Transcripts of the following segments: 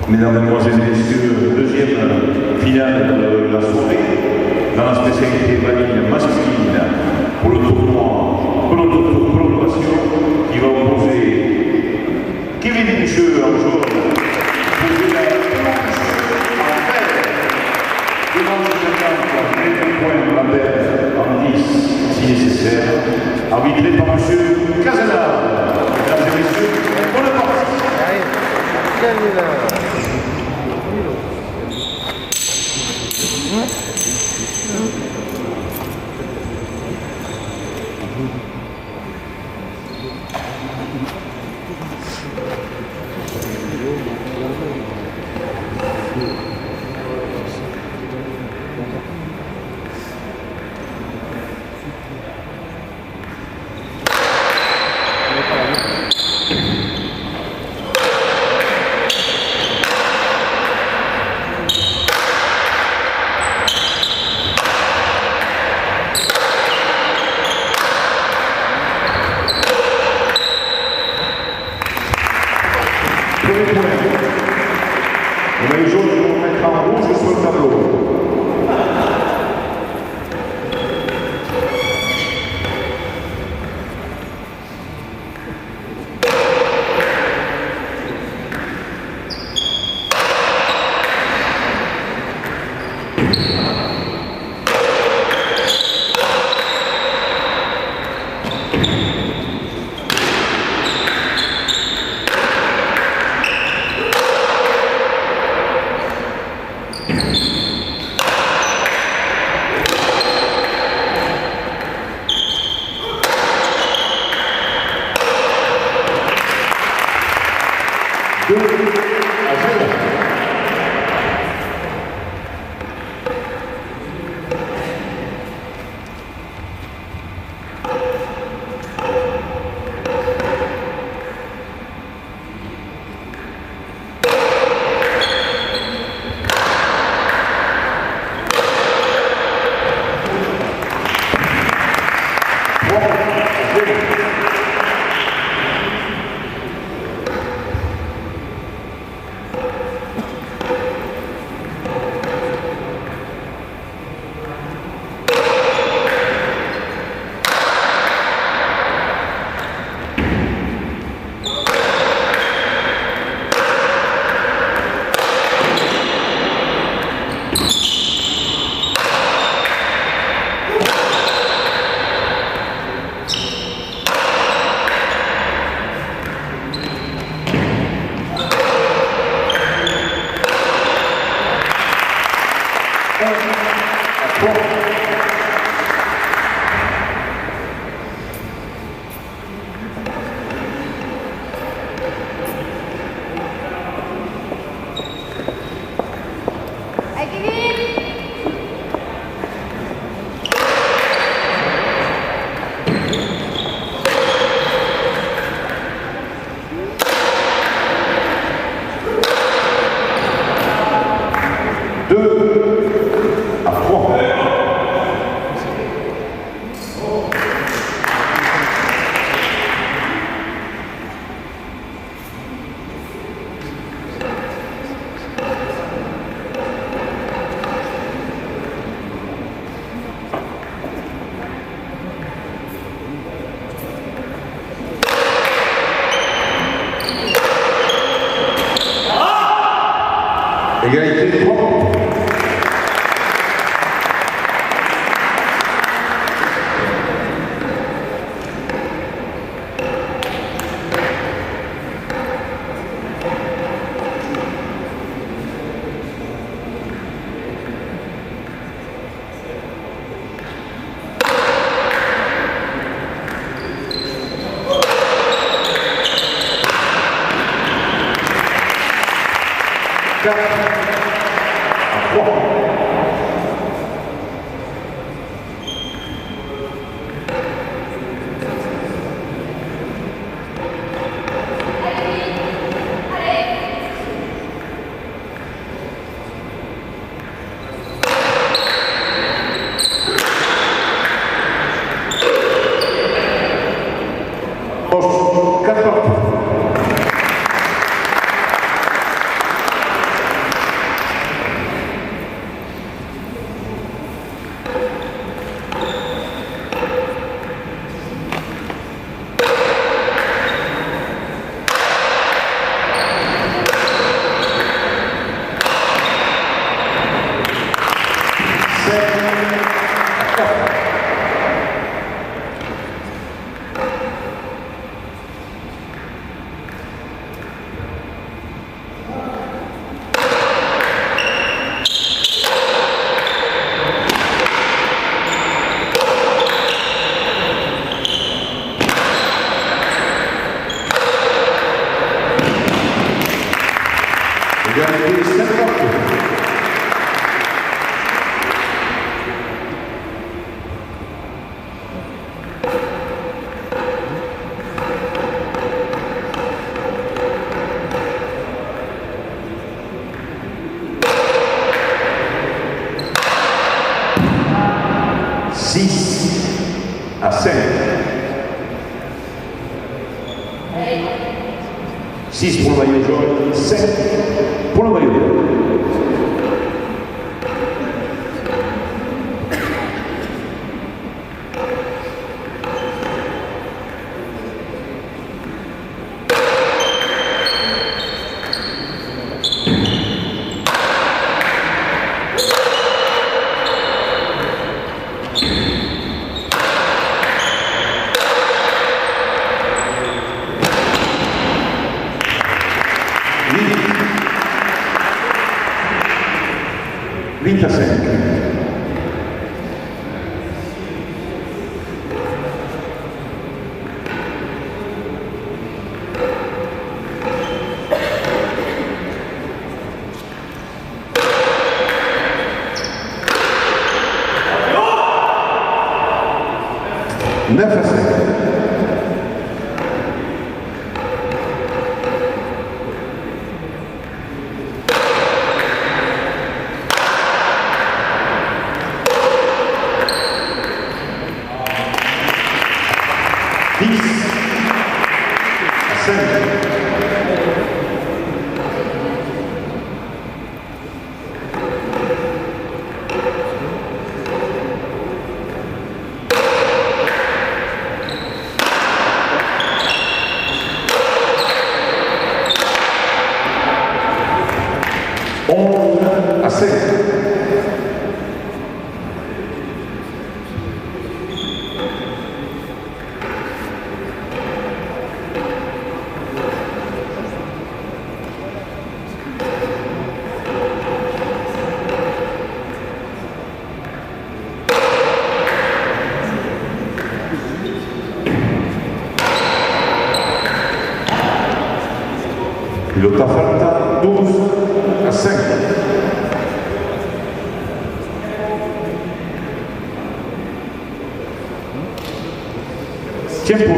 Mesdames, Mesdemoiselles et Messieurs, deuxième finale de la soirée dans la spécialité vanille masculine pour le tournoi prolongation qui va opposer Kevin Boucheux en jaune, opposer la Blanche en vert, devant le 50 points la belle en 10 si nécessaire, arbitré par M. Casana. Mesdames et Messieurs, bonne partie. Les jaunes vont mettre en rouge sur le tableau. Égalité de 3 points. Égalité 50. À 5. 6 pour le maillot jaune, 5 pour le maillot jaune. Vinta 5. Neuf à 5. À 7. Pilota falta 12 à 5. Tiempo.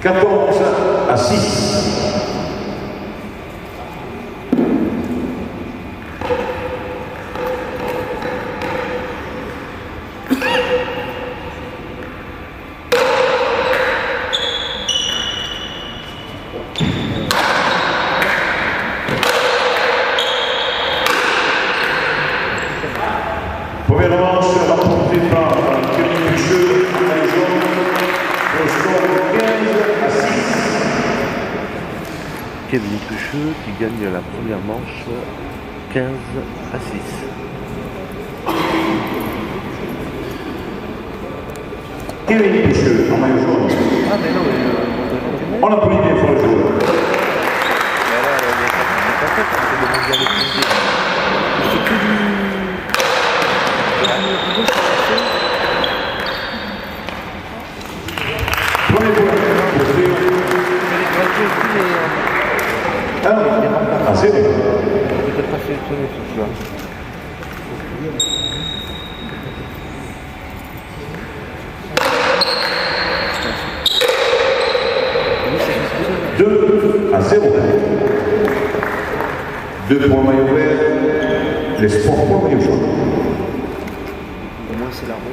Quatorze à 6. Kevin Pucheux qui gagne la première manche 15-6. Kevin Pucheux en maillot jaune. Ah mais non, On applaudit bien fort le joueur. C'est que du... Premier point pour Théo. Ah, c'est bon. Peut-être pas sélectionné ce soir. Deux à 0. 2 pour le maillot vert, les sports pour le maillot jaune. Au moins c'est la ronde.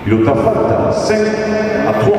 Pilota falta 5 à 3.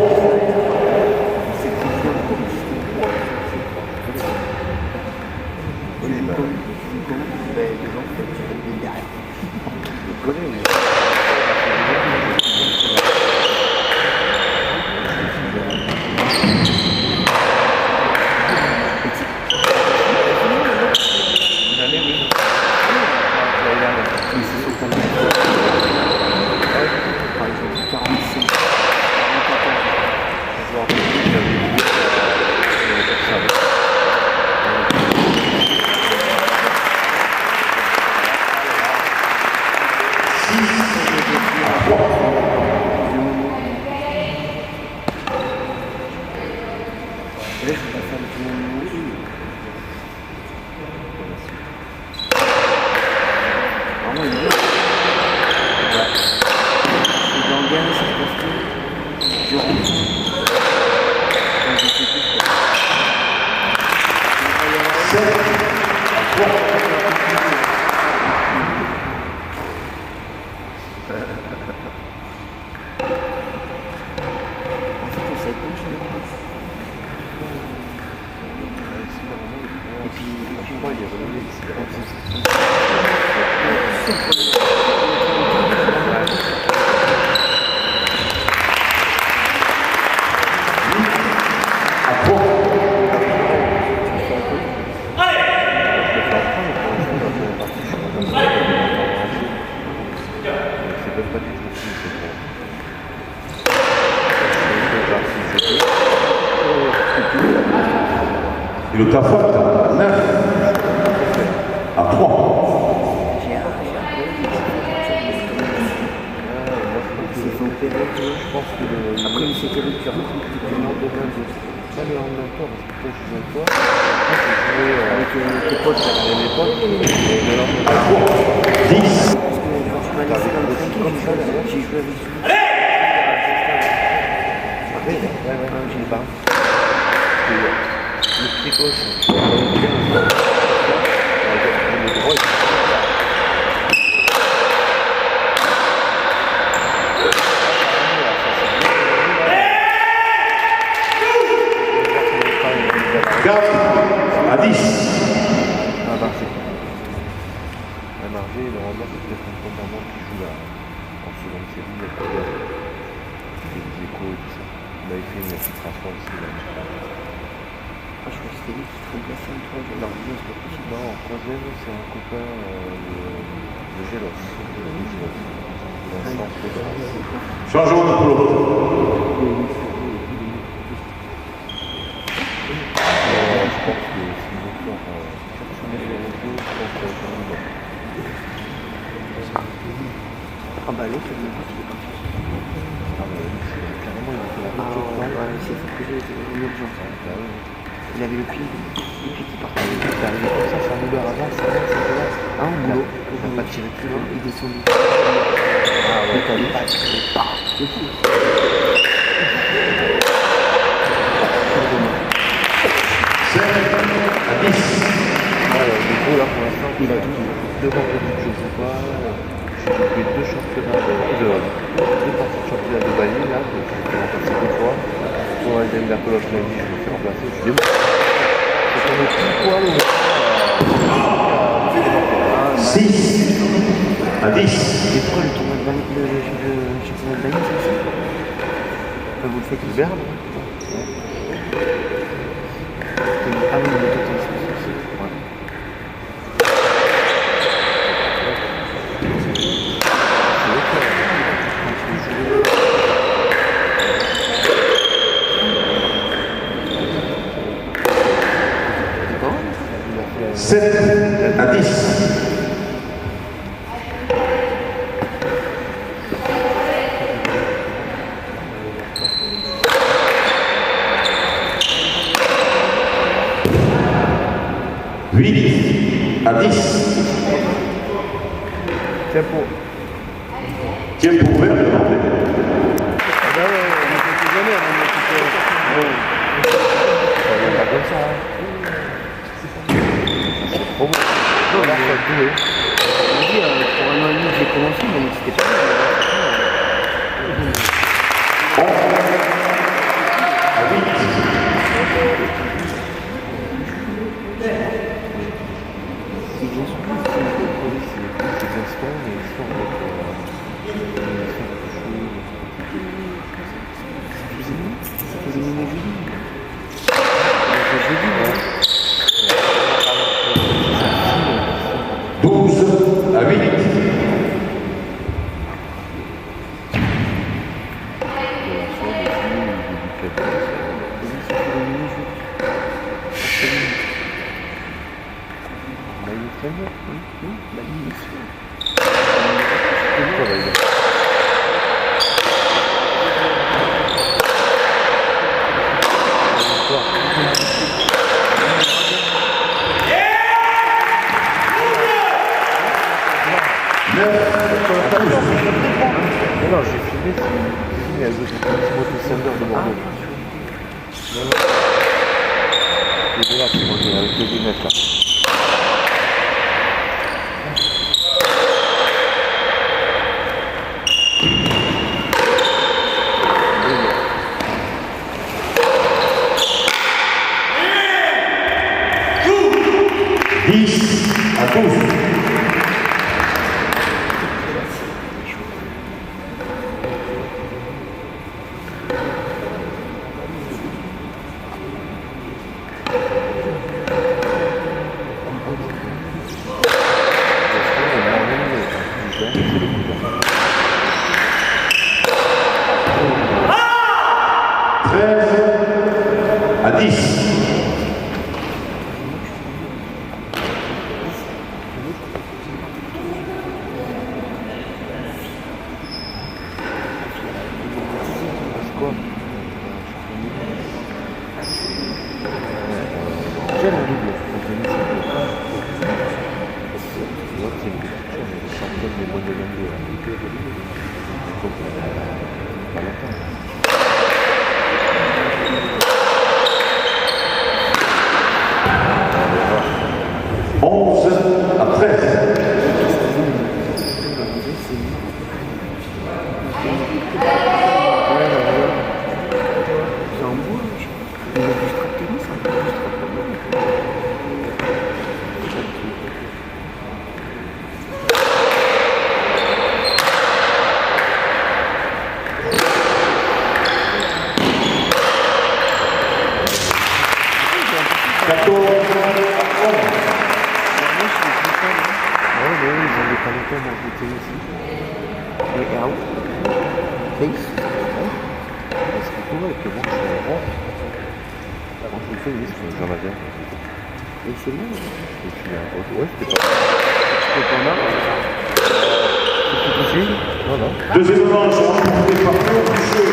Pilota falta 9. serré, tu vois. Je pense que après, il s'était rupture. Le lendemain, pas le lendemain soir, parce que toi, je jouais toi. Après, j'ai joué avec tes potes, avec mes potes, et le lendemain. 10, Parce que quand tu m'as laissé dans le train comme ça, j'ai joué avec lui. Après, ouais, j'ai pas. Le pied gauche, le droit, à 10. À Marseille. À Marseille, normalement, c'est peut-être un compagnon qui joue là, en seconde série, il y a pas de des échos et tout ça. On avait fait une filtration aussi là. je crois que c'était lui qui se remplaçait en troisième. Non, c'est pas possible. Non, en troisième, c'est un copain de Gélos. Vincent Pédras. Changeons de pelote. Je pense que s'il veut faire chercher les 0-2, je pense que c'est un bon. Ah bah l'autre, il m'a dit qu'il est parti. Ah bah oui, carrément, il était Ah ouais, c'est ça que j'ai une urgence. Il avait le pied qui partait. Il est arrivé comme ça, sans douleur avant, ça va, c'est là. Ah, au boulot. Il n'a pas tiré plus loin. Il descendit. Ah ouais, t'as vu. C'est fou. 7 à 10. Du coup, là, pour l'instant, Il a tout. devant le but, je ne sais pas. J'ai joué deux championnats deux parties de championnat de Bali, là, que je suis remplacé deux fois. Pour la deuxième la Coloche lundi, je me fais remplacer. Je suis dégoûté. C'est comme le petit poil au 6 à 10. Et pourquoi le tournoi de Bali, le championnat de Bali, c'est ça? Vous le faites tous Berne. Ah oui, mais toi, c'est Ouais. d'accord. 7 à 10. À 10. Tempo. Tiens pour faire le Ah bah ouais, on a quelques années avant de m'occuper. Ça vient pas comme ça. C'est trop beau. Non, là, faut être doué. On dit, pour un an et demi, j'ai commencé, donc c'était pas mal. à 8. Il vient sur place. C'est Gaston, mais ils sont Ça fait éliminer jeudi. Jeudi, 12 à 8. Non, j'ai filmé, avec le Timothy Sander de Bordeaux. Il est là, Timothy, avec les lunettes là. À 12. À 10. c'est une compétition, mais le champion des moins de 22 ans, il peut évoluer. Donc, pas longtemps. 11-13. C'est en bouge. Il y a du strap tennis, un peu du strap. Et out. Face. Parce qu'il pourrait que moi je suis en rond. Moi je le fais, oui, j'en avais un. Et c'est bon. Et tu l'as un ouais, c'était pas. C'était pas mal. C'était possible. Non, non. Deuxième manche, remporté par Léon Boucher.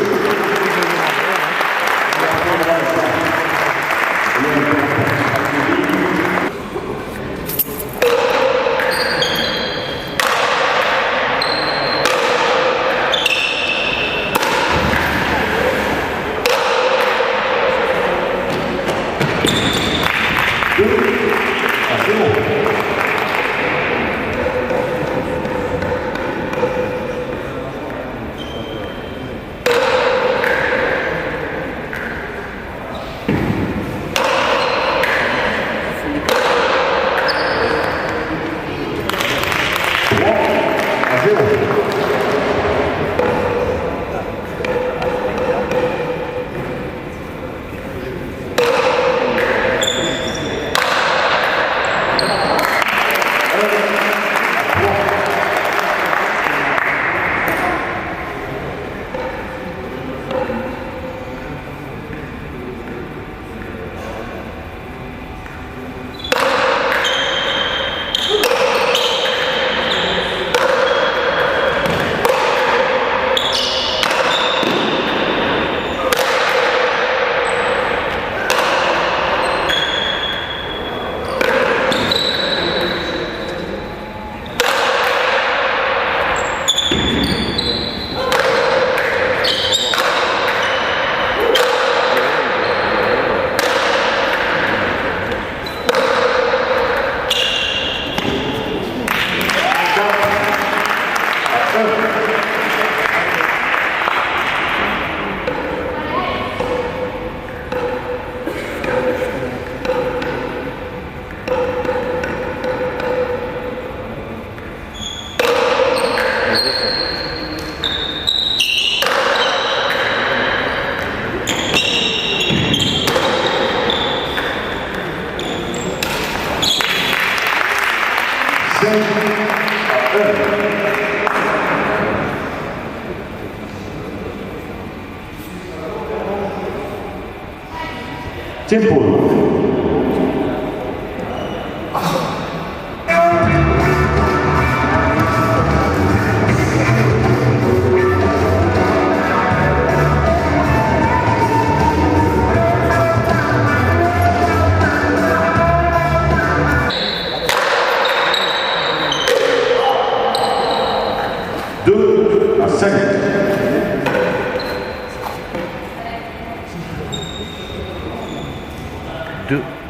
Tempo.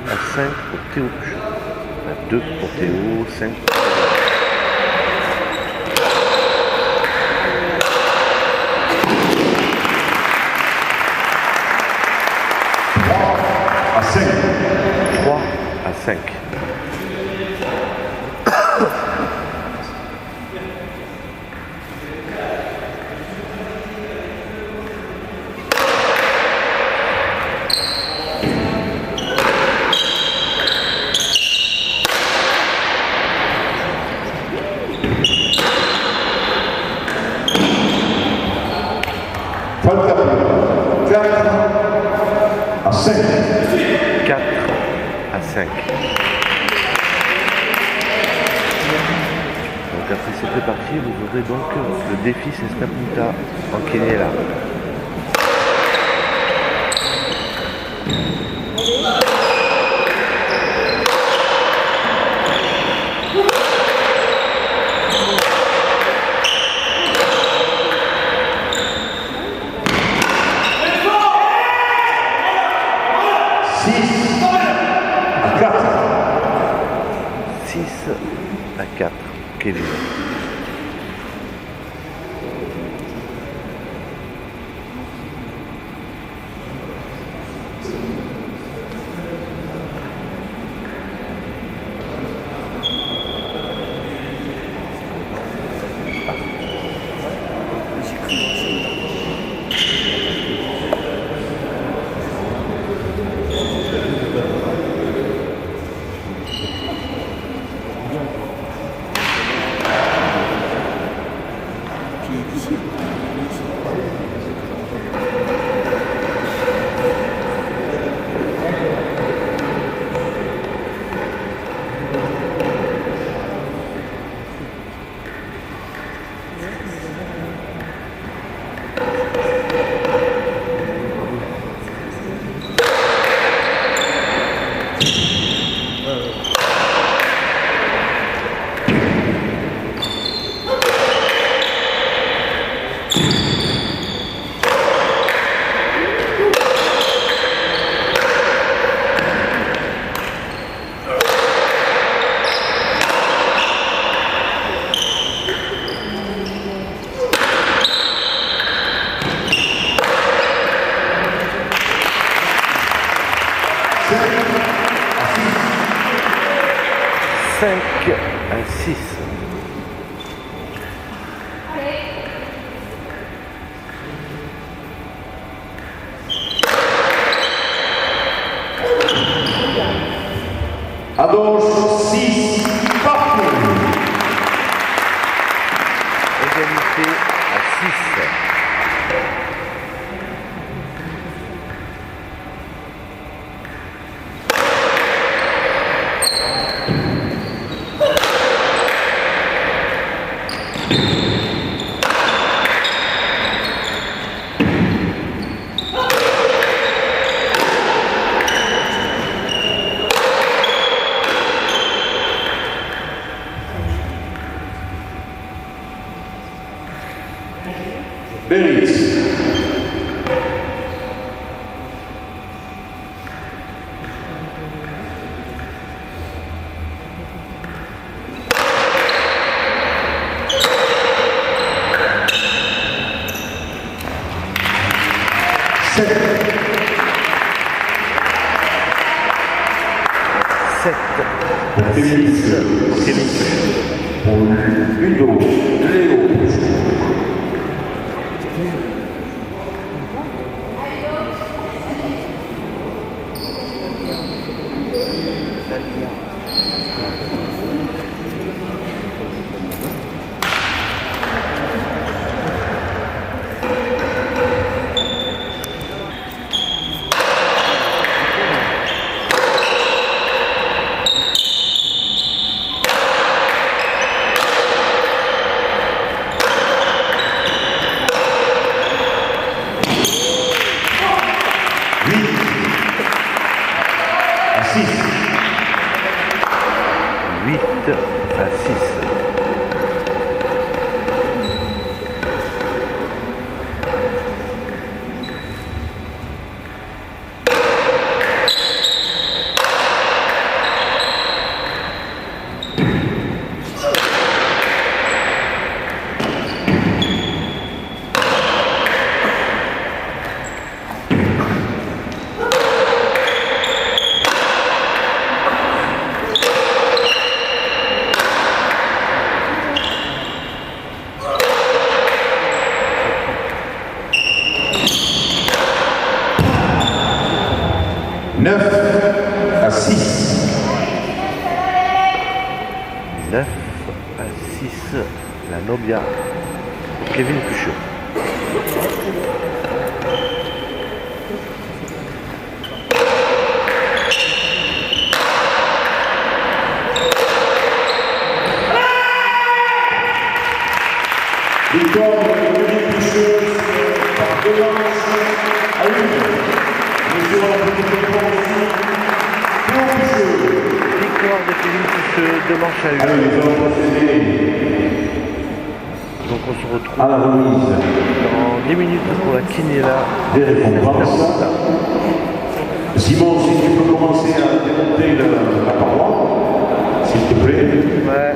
À 5 pour Théo. À 2 pour Théo, 5 pour à 5. 3 à 5. Falta 4 à 5. 4 à 5. Donc après ces deux parties, vous aurez donc le défi Sescapunta en Kenya. Kevin. À 6. À gauche, 6, partout. Égalité à 6. Beritz. Pour Ludo, Léo. À 6. À 6. 9 à 6, la Nobia, Kevin Pucheux. Victoire de Kevin Pucheux par 2 manches à 1. Monsieur la Victoire de Kevin Pucheux, 2 manches à 1. Allez, les autres procédés. Donc on se retrouve à la remise dans 10 minutes pour la quiniela des récompenses. Simon, si tu peux commencer à démonter la paroi, s'il te plaît. Ouais.